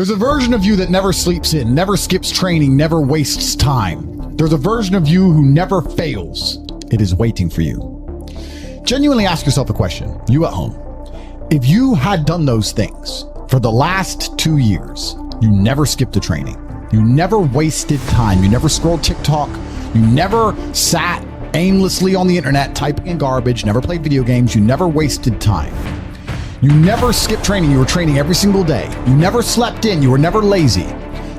There's a version of you that never sleeps in, never skips training, never wastes time. There's a version of you who never fails. It is waiting for you. Genuinely ask yourself a question, you at home. If you had done those things for the last 2 years, you never skipped a training, you never wasted time, you never scrolled TikTok, you never sat aimlessly on the internet typing in garbage, never played video games, you never wasted time. You never skipped training, you were training every single day. You never slept in, you were never lazy.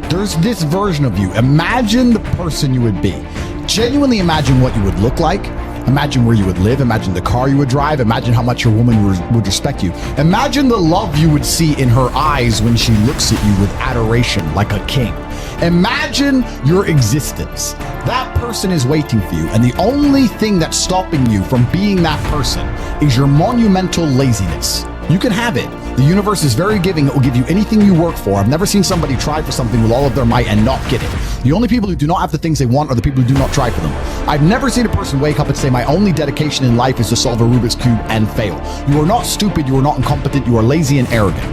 There's this version of you. Imagine the person you would be. Genuinely imagine what you would look like. Imagine where you would live. Imagine the car you would drive. Imagine how much your woman would respect you. Imagine the love you would see in her eyes when she looks at you with adoration like a king. Imagine your existence. That person is waiting for you, and the only thing that's stopping you from being that person is your monumental laziness. You can have it. The universe is very giving. It will give you anything you work for. I've never seen somebody try for something with all of their might and not get it. The only people who do not have the things they want are the people who do not try for them. I've never seen a person wake up and say, my only dedication in life is to solve a Rubik's Cube and fail. You are not stupid. You are not incompetent. You are lazy and arrogant.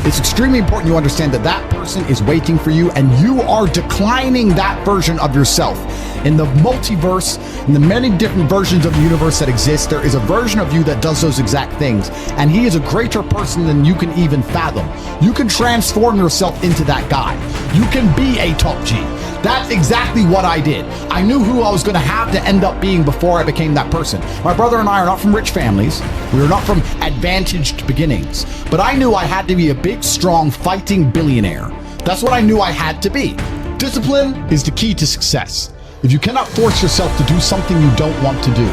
It's extremely important you understand that that person is waiting for you, and you are declining that version of yourself. In the multiverse, in the many different versions of the universe that exist, there is a version of you that does those exact things, and he is a greater person than you can even fathom. You can transform yourself into that guy. You can be a top G. That's exactly what I did. I knew who I was going to have to end up being before I became that person. My brother and I are not from rich families. We are not from advantaged beginnings. But I knew I had to be a big, strong, fighting billionaire. That's what I knew I had to be. Discipline is the key to success. If you cannot force yourself to do something you don't want to do,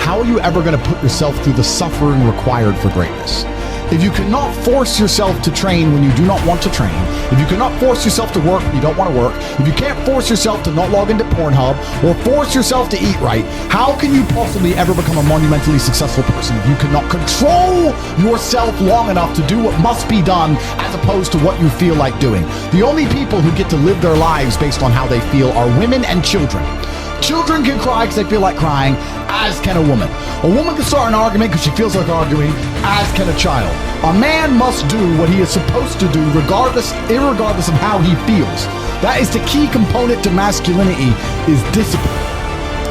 how are you ever going to put yourself through the suffering required for greatness? If you cannot force yourself to train when you do not want to train, if you cannot force yourself to work when you don't want to work, if you can't force yourself to not log into Pornhub or force yourself to eat right, how can you possibly ever become a monumentally successful person if you cannot control yourself long enough to do what must be done as opposed to what you feel like doing? The only people who get to live their lives based on how they feel are women and children. Children can cry because they feel like crying, as can a woman. A woman can start an argument because she feels like arguing, as can a child. A man must do what he is supposed to do irregardless of how he feels. That is the key component to masculinity, is discipline.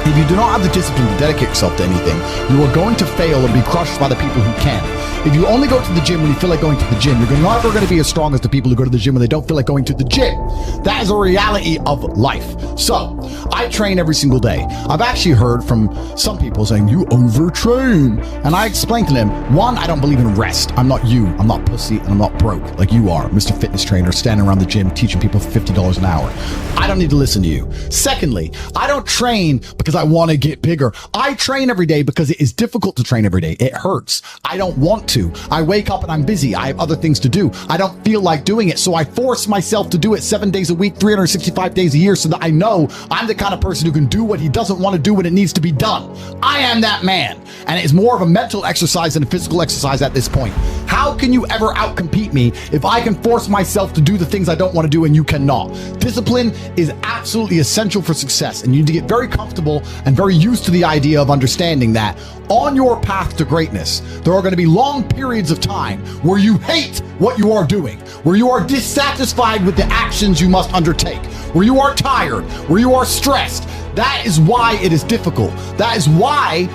If you do not have the discipline to dedicate yourself to anything, you are going to fail and be crushed by the people who can. If you only go to the gym when you feel like going to the gym, you're never going to be as strong as the people who go to the gym when they don't feel like going to the gym. That is a reality of life. So, I train every single day. I've actually heard from some people saying, you overtrain. And I explained to them, one, I don't believe in rest. I'm not you. I'm not pussy, and I'm not broke like you are, Mr. Fitness Trainer, standing around the gym teaching people for $50 an hour. I don't need to listen to you. Secondly, I don't train because I want to get bigger. I train every day because it is difficult to train every day. It hurts. I don't want to. I wake up and I'm busy. I have other things to do. I don't feel like doing it. So I force myself to do it 7 days a week, 365 days a year, so that I know I'm the kind of person who can do what he doesn't want to do when it needs to be done. I am that man. And it's more of a mental exercise than a physical exercise at this point. How can you ever outcompete me if I can force myself to do the things I don't want to do and you cannot? Discipline is absolutely essential for success, and you need to get very comfortable and very used to the idea of understanding that on your path to greatness, there are going to be long periods of time where you hate what you are doing, where you are dissatisfied with the actions you must undertake, where you are tired, where you are stressed. That is why it is difficult. That is why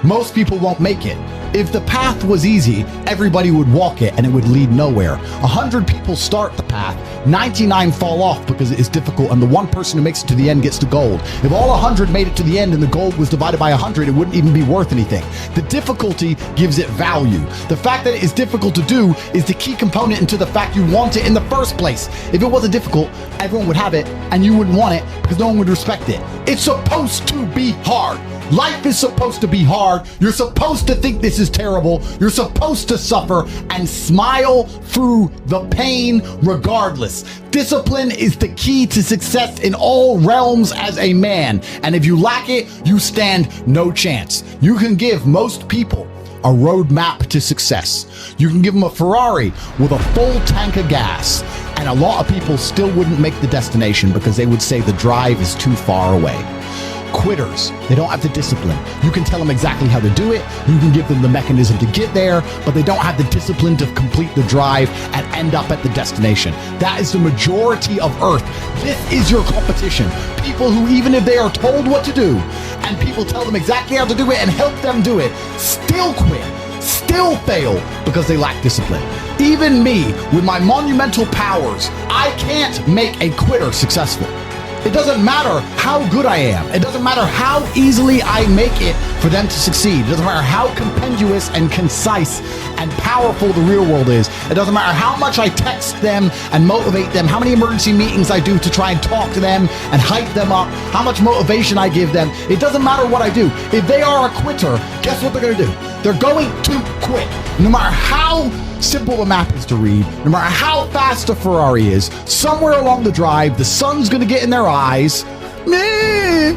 most people won't make it. If the path was easy, everybody would walk it and it would lead nowhere. 100 people start the path, 99 fall off because it is difficult, and the one person who makes it to the end gets the gold. If all 100 made it to the end and the gold was divided by 100, it wouldn't even be worth anything. The difficulty gives it value. The fact that it is difficult to do is the key component into the fact you want it in the first place. If it wasn't difficult, everyone would have it and you wouldn't want it because no one would respect it. It's supposed to be hard. Life is supposed to be hard. You're supposed to think this is terrible. You're supposed to suffer and smile through the pain regardless. Discipline is the key to success in all realms as a man. And if you lack it, you stand no chance. You can give most people a roadmap to success. You can give them a Ferrari with a full tank of gas, and a lot of people still wouldn't make the destination because they would say the drive is too far away. quitters. They don't have the discipline. You can tell them exactly how to do it. You can give them the mechanism to get there, but they don't have the discipline to complete the drive and end up at the destination. That is the majority of Earth. This is your competition. People who, even if they are told what to do and people tell them exactly how to do it and help them do it, still quit, still fail because they lack discipline. Even me, with my monumental powers, I can't make a quitter successful. It doesn't matter how good I am. It doesn't matter how easily I make it for them to succeed. It doesn't matter how compendious and concise and powerful the real world is. It doesn't matter how much I text them and motivate them, how many emergency meetings I do to try and talk to them and hype them up, how much motivation I give them. It doesn't matter what I do. If they are a quitter, guess what they're going to do? They're going to quit. No matter how simple the map is to read, no matter how fast a Ferrari is, somewhere along the drive, the sun's going to get in their eyes, and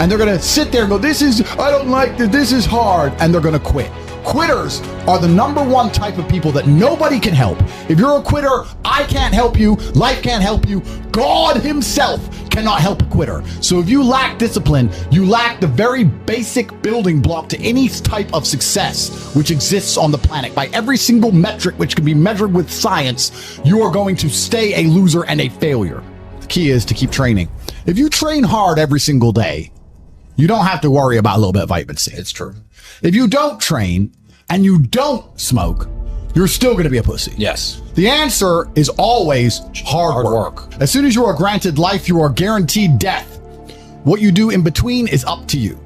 they're going to sit there and go, I don't like this, this is hard, and they're going to quit. Quitters are the number one type of people that nobody can help. If you're a quitter, I can't help you, life can't help you, God himself cannot help a quitter. So if you lack discipline, you lack the very basic building block to any type of success which exists on the planet. By every single metric which can be measured with science, you are going to stay a loser and a failure. The key is to keep training. If you train hard every single day, you don't have to worry about a little bit of vitamin C. It's true. If you don't train and you don't smoke, you're still going to be a pussy. Yes. The answer is always hard work. As soon as you are granted life, you are guaranteed death. What you do in between is up to you.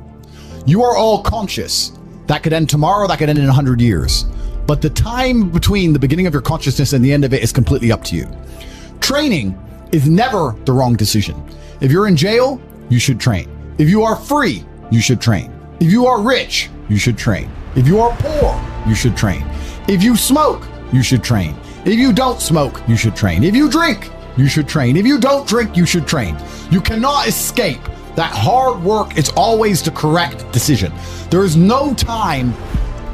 You are all conscious. That could end tomorrow, that could end in 100 years. But the time between the beginning of your consciousness and the end of it is completely up to you. Training is never the wrong decision. If you're in jail, you should train. If you are free, you should train. If you are rich, you should train. If you are poor, you should train. If you smoke, you should train. If you don't smoke, you should train. If you drink, you should train. If you don't drink, you should train. You cannot escape that hard work is always the correct decision. There is no time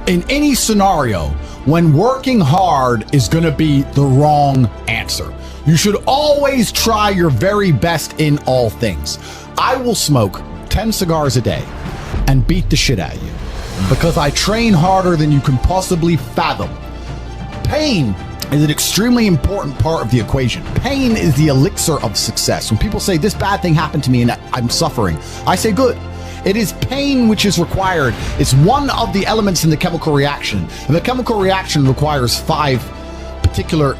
in any scenario when working hard is going to be the wrong answer. You should always try your very best in all things. I will smoke 10 cigars a day and beat the shit out of you because I train harder than you can possibly fathom. Pain is an extremely important part of the equation. Pain is the elixir of success. When people say this bad thing happened to me and I'm suffering, I say good. It is pain which is required. It's one of the elements in the chemical reaction. And the chemical reaction requires 5 particular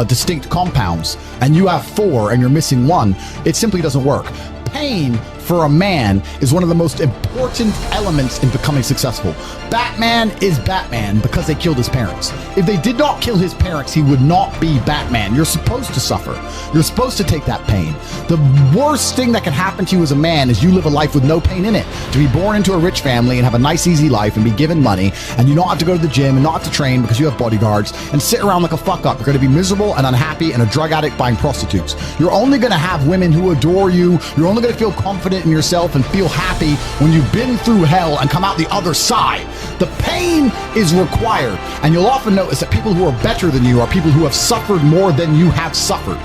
distinct compounds, and you have 4 and you're missing 1. It simply doesn't work. Pain for a man is one of the most important elements in becoming successworBatman is Batman because they killed his parents. If they did not kill his parents, he would not be Batman. You're supposed to suffer. You're supposed to take that pain. The worst thing that can happen to you as a man is you live a life with no pain in it. To be born into a rich family and have a nice, easy life and be given money, and you don't have to go to the gym and not have to train because you have bodyguards and sit around like a fuck up. You're going to be miserable and unhappy and a drug addict buying prostitutes. You're only going to have women who adore you. You're only going to feel confident in yourself and feel happy when you've been through hell and come out the other side. The pain is required, and you'll often notice that people who are better than you are people who have suffered more than you have suffered.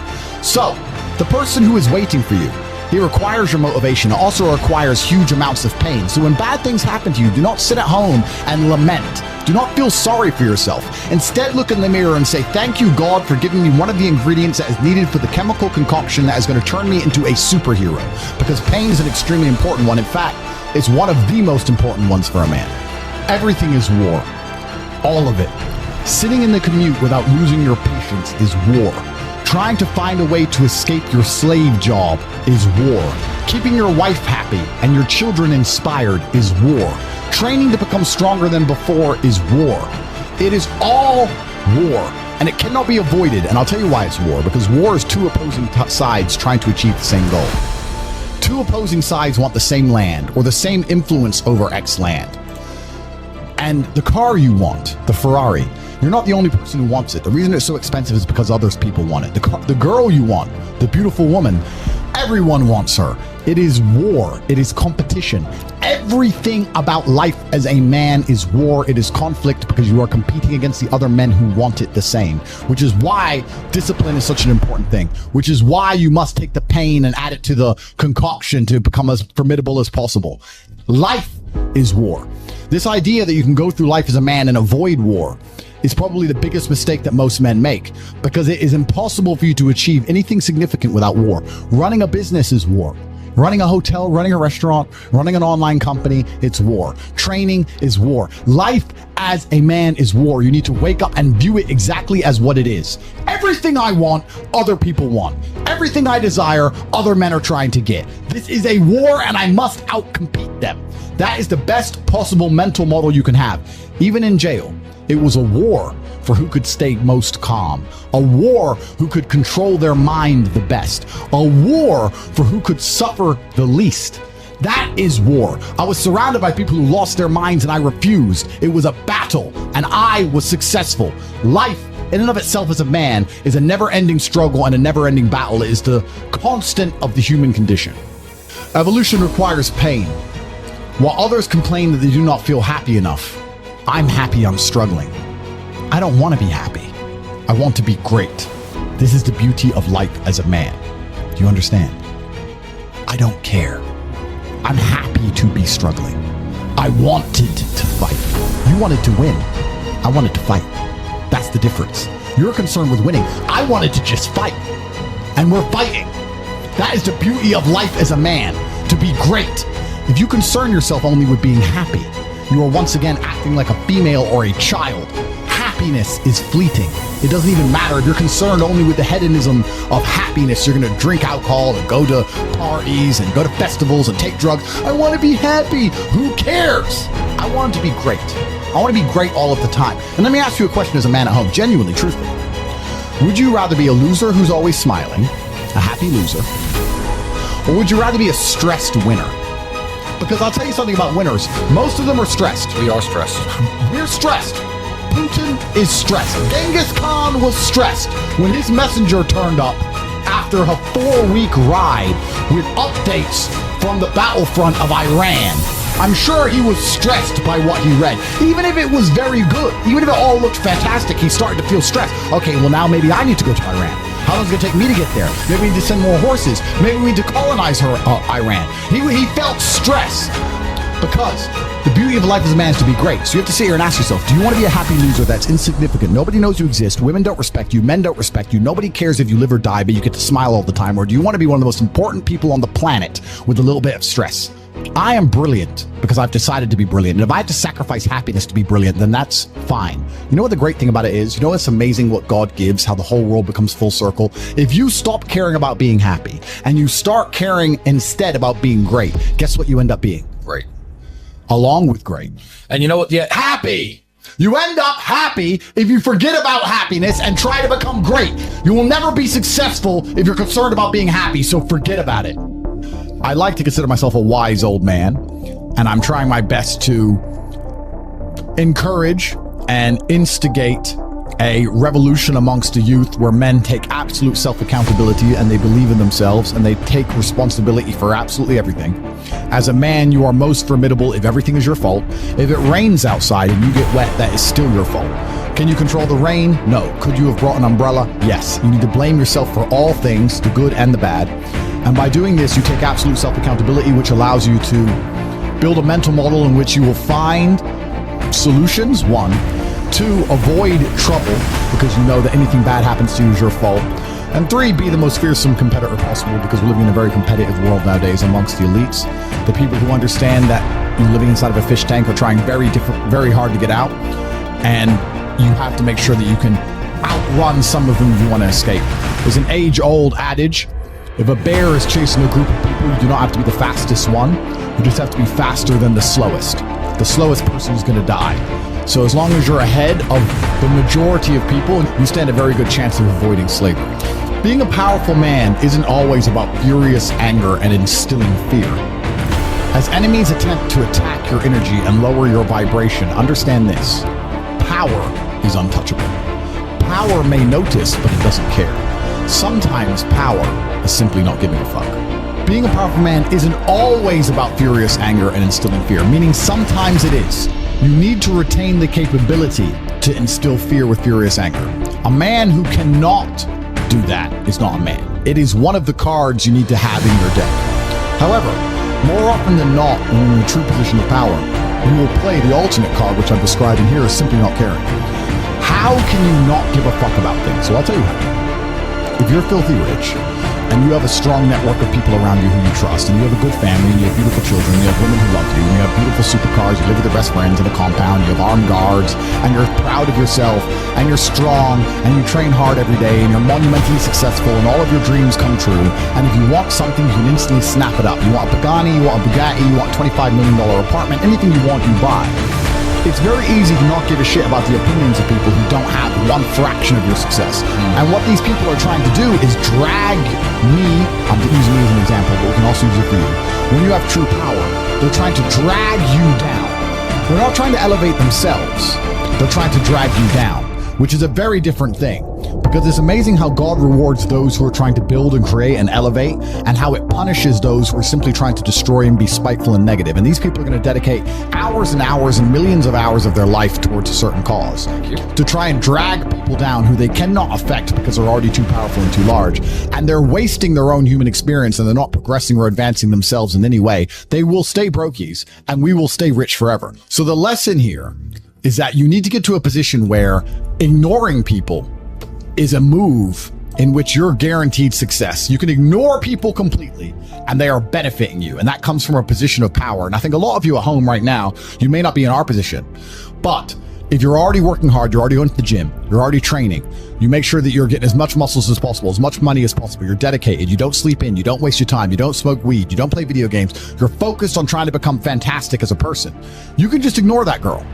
So, the person who is waiting for you, he requires your motivation. It also requires huge amounts of pain. So when bad things happen to you, do not sit at home and lament. Do not feel sorry for yourself. Instead, look in the mirror and say, thank you, God, for giving me one of the ingredients that is needed for the chemical concoction that is going to turn me into a superhero. Because pain is an extremely important one. In fact, it's one of the most important ones for a man. Everything is war. All of it. Sitting in the commute without losing your patience is war. Trying to find a way to escape your slave job is war. Keeping your wife happy and your children inspired is war. Training to become stronger than before is war. It is all war, and it cannot be avoided. And I'll tell you why it's war, because war is 2 opposing sides trying to achieve the same goal. 2 opposing sides want the same land or the same influence over X land. And the car you want, the Ferrari, you're not the only person who wants it. The reason it's so expensive is because other people want it. The girl you want, the beautiful woman, everyone wants her. It is war. It is competition. Everything about life as a man is war. It is conflict because you are competing against the other men who want it the same, which is why discipline is such an important thing, which is why you must take the pain and add it to the concoction to become as formidable as possible. Life is war. This idea that you can go through life as a man and avoid war is probably the biggest mistake that most men make, because it is impossible for you to achieve anything significant without war. Running a business is war. Running a hotel, running a restaurant, running an online company, it's war. Training is war. Life as a man is war. You need to wake up and view it exactly as what it is. Everything I want, other people want. Everything I desire, other men are trying to get. This is a war and I must outcompete them. That is the best possible mental model you can have. Even in jail, it was a war for who could stay most calm, a war who could control their mind the best, a war for who could suffer the least. That is war. I was surrounded by people who lost their minds and I refused. It was a battle and I was successful. Life in and of itself as a man is a never-ending struggle and a never-ending battle. It is the constant of the human condition. Evolution requires pain. While others complain that they do not feel happy enough, I'm happy I'm struggling. I don't want to be happy. I want to be great. This is the beauty of life as a man. Do you understand? I don't care. I'm happy to be struggling. I wanted to fight. You wanted to win. I wanted to fight. That's the difference. You're concerned with winning. I wanted to just fight. And we're fighting. That is the beauty of life as a man, to be great. If you concern yourself only with being happy, you are once again acting like a female or a child. Happiness is fleeting. It doesn't even matter if you're concerned only with the hedonism of happiness. You're going to drink alcohol and go to parties and go to festivals and take drugs. I want to be happy. Who cares? I want to be great. I want to be great all of the time. And let me ask you a question as a man at home, genuinely, truthfully. Would you rather be a loser who's always smiling, a happy loser, or would you rather be a stressed winner? Because I'll tell you something about winners. Most of them are stressed. We are stressed. We're stressed. Putin is stressed. Genghis Khan was stressed when his messenger turned up after a 4-week ride with updates from the battlefront of Iran. I'm sure he was stressed by what he read. Even if it was very good, even if it all looked fantastic, he started to feel stressed. Okay, well now maybe I need to go to Iran. How long is it going to take me to get there? Maybe we need to send more horses. Maybe we need to colonize Iran. He felt stress because the beauty of life as a man is to be great. So you have to sit here and ask yourself, do you want to be a happy loser that's insignificant? Nobody knows you exist. Women don't respect you. Men don't respect you. Nobody cares if you live or die, but you get to smile all the time. Or do you want to be one of the most important people on the planet with a little bit of stress? I am brilliant because I've decided to be brilliant. And if I have to sacrifice happiness to be brilliant, then that's fine. You know what the great thing about it is? You know it's amazing what God gives, how the whole world becomes full circle? If you stop caring about being happy and you start caring instead about being great, guess what you end up being? Great. Along with great. And you know what? Yeah, Happy. You end up happy if you forget about happiness and try to become great. You will never be successful if you're concerned about being happy, so forget about it. I like to consider myself a wise old man, and I'm trying my best to encourage and instigate a revolution amongst the youth where men take absolute self-accountability and they believe in themselves and they take responsibility for absolutely everything. As a man, you are most formidable if everything is your fault. If it rains outside and you get wet, that is still your fault. Can you control the rain? No. Could you have brought an umbrella? Yes. You need to blame yourself for all things, the good and the bad. And by doing this, you take absolute self-accountability, which allows you to build a mental model in which you will find solutions, 1. 2, avoid trouble, because you know that anything bad happens to you is your fault. And 3, be the most fearsome competitor possible, because we're living in a very competitive world nowadays amongst the elites. The people who understand that you're living inside of a fish tank are trying very hard to get out. And you have to make sure that you can outrun some of them if you want to escape. There's an age-old adage. If a bear is chasing a group of people, you do not have to be the fastest one. You just have to be faster than the slowest. The slowest person is going to die. So as long as you're ahead of the majority of people, you stand a very good chance of avoiding slavery. Being a powerful man isn't always about furious anger and instilling fear. As enemies attempt to attack your energy and lower your vibration, understand this. Power is untouchable. Power may notice, but it doesn't care. Sometimes power is simply not giving a fuck. Being a powerful man isn't always about furious anger and instilling fear, meaning sometimes it is. You need to retain the capability to instill fear with furious anger. A man who cannot do that is not a man. It is one of the cards you need to have in your deck. However, more often than not, when you're in a true position of power, you will play the alternate card, which I'm describing here, as simply not caring. How can you not give a fuck about things? So I'll tell you how. If you're filthy rich, and you have a strong network of people around you who you trust, and you have a good family, and you have beautiful children, you have women who love you, and you have beautiful supercars, you live with your best friends in a compound, you have armed guards, and you're proud of yourself, and you're strong, and you train hard every day, and you're monumentally successful, and all of your dreams come true, and if you want something, you can instantly snap it up. You want a Pagani, you want a Bugatti, you want a $25 million apartment, anything you want, you buy. It's very easy to not give a shit about the opinions of people who don't have one fraction of your success. And what these people are trying to do is drag me, I'm using me as an example, but we can also use it for you. When you have true power, they're trying to drag you down. They're not trying to elevate themselves. They're trying to drag you down, which is a very different thing. Because it's amazing how God rewards those who are trying to build and create and elevate, and how it punishes those who are simply trying to destroy and be spiteful and negative. And these people are going to dedicate hours and hours and millions of hours of their life towards a certain cause to try and drag people down who they cannot affect because they're already too powerful and too large. And they're wasting their own human experience, and they're not progressing or advancing themselves in any way. They will stay brokies, and we will stay rich forever. So the lesson here is that you need to get to a position where ignoring people is a move in which you're guaranteed success. You can ignore people completely and they are benefiting you. And that comes from a position of power. And I think a lot of you at home right now, you may not be in our position, but if you're already working hard, you're already going to the gym, you're already training, you make sure that you're getting as much muscles as possible, as much money as possible, you're dedicated, you don't sleep in, you don't waste your time, you don't smoke weed, you don't play video games, you're focused on trying to become fantastic as a person. You can just ignore that girl.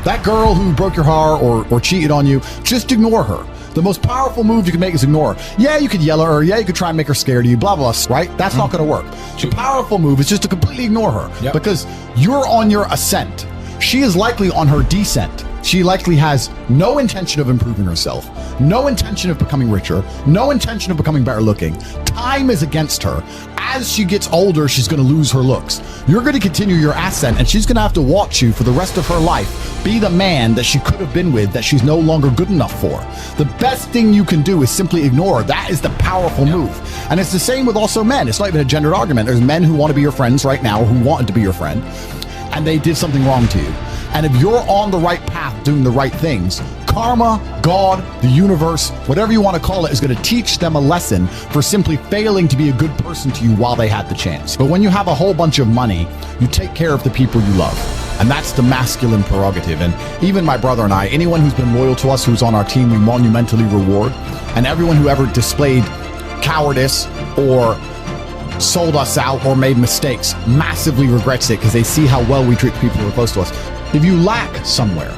That girl who broke your heart or cheated on you, just ignore her. The most powerful move you can make is ignore her. Yeah, you could yell at her. Yeah, you could try and make her scared of you, blah, blah, right? That's not going to work. The powerful move is just to completely ignore her because you're on your ascent. She is likely on her descent. She likely has no intention of improving herself, no intention of becoming richer, no intention of becoming better looking. Time is against her. As she gets older, she's going to lose her looks. You're going to continue your ascent, and she's going to have to watch you for the rest of her life be the man that she could have been with that she's no longer good enough for. The best thing you can do is simply ignore her. That is the powerful move. And it's the same with also men. It's not even a gendered argument. There's men who want to be your friends right now, or who wanted to be your friend, and they did something wrong to you. And if you're on the right path doing the right things, karma, God, the universe, whatever you want to call it, is going to teach them a lesson for simply failing to be a good person to you while they had the chance. But when you have a whole bunch of money, you take care of the people you love. And that's the masculine prerogative. And even my brother and I, anyone who's been loyal to us, who's on our team, we monumentally reward. And everyone who ever displayed cowardice or sold us out or made mistakes massively regrets it because they see how well we treat the people who are close to us. If you lack somewhere,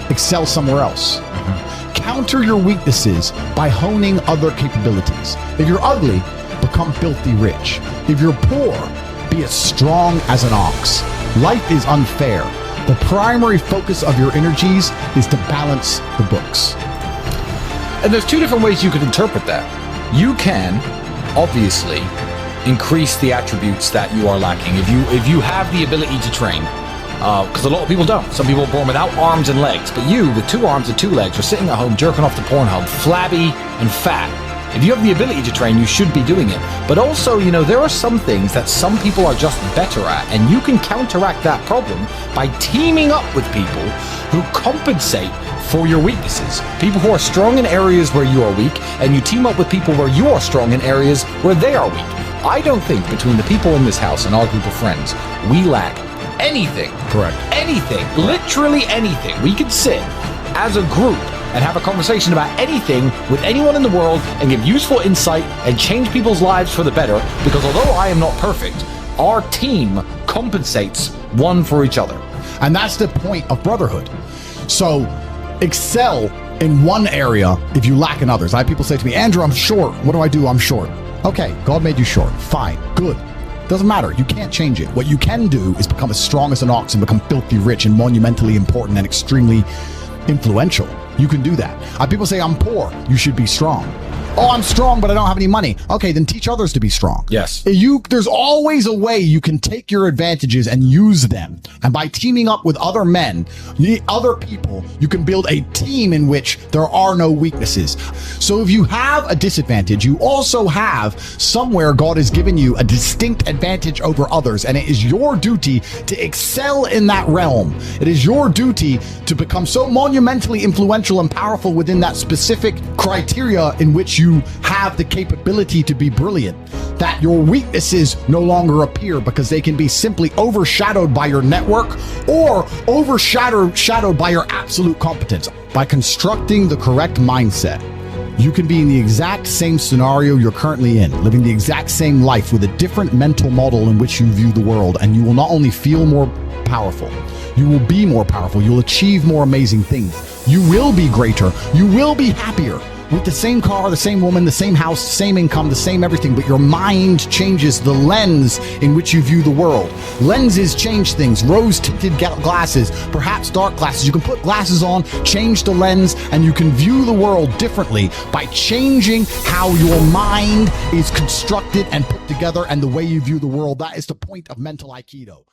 excel somewhere else. Counter your weaknesses by honing other capabilities. If you're ugly, become filthy rich. If you're poor, be as strong as an ox. Life is unfair. The primary focus of your energies is to balance the books. And there's two different ways you could interpret that. You can, obviously, increase the attributes that you are lacking. If you have the ability to train, because a lot of people don't. Some people are born without arms and legs, but you, with 2 arms and 2 legs, are sitting at home jerking off to Pornhub, flabby and fat. If you have the ability to train, you should be doing it. But also, you know, there are some things that some people are just better at, and you can counteract that problem by teaming up with people who compensate for your weaknesses. People who are strong in areas where you are weak, and you team up with people where you are strong in areas where they are weak. I don't think between the people in this house and our group of friends, we lack anything. Correct. Anything. Literally anything. We could sit as a group and have a conversation about anything with anyone in the world and give useful insight and change people's lives for the better, because although I am not perfect, our team compensates one for each other. And that's the point of brotherhood. So excel in one area if you lack in others. I have people say to me, Andrew, I'm short. What do? I'm short. Okay, God made you short. Fine. Good. Doesn't matter. You can't change it. What you can do is become as strong as an ox and become filthy rich and monumentally important and extremely influential. You can do that. People say, I'm poor. You should be strong. Oh, I'm strong, but I don't have any money. Okay, then teach others to be strong. Yes. There's always a way you can take your advantages and use them. And by teaming up with other men, other people, you can build a team in which there are no weaknesses. So if you have a disadvantage, you also have somewhere God has given you a distinct advantage over others. And it is your duty to excel in that realm. It is your duty to become so monumentally influential and powerful within that specific criteria in which you have the capability to be brilliant, that your weaknesses no longer appear because they can be simply overshadowed by your network or overshadowed by your absolute competence. By constructing the correct mindset, you can be in the exact same scenario you're currently in, living the exact same life with a different mental model in which you view the world, and you will not only feel more powerful, you will be more powerful, you'll achieve more amazing things, you will be greater, you will be happier. With the same car, the same woman, the same house, the same income, the same everything, but your mind changes the lens in which you view the world. Lenses change things. Rose-tinted glasses, perhaps dark glasses. You can put glasses on, change the lens, and you can view the world differently by changing how your mind is constructed and put together and the way you view the world. That is the point of mental Aikido.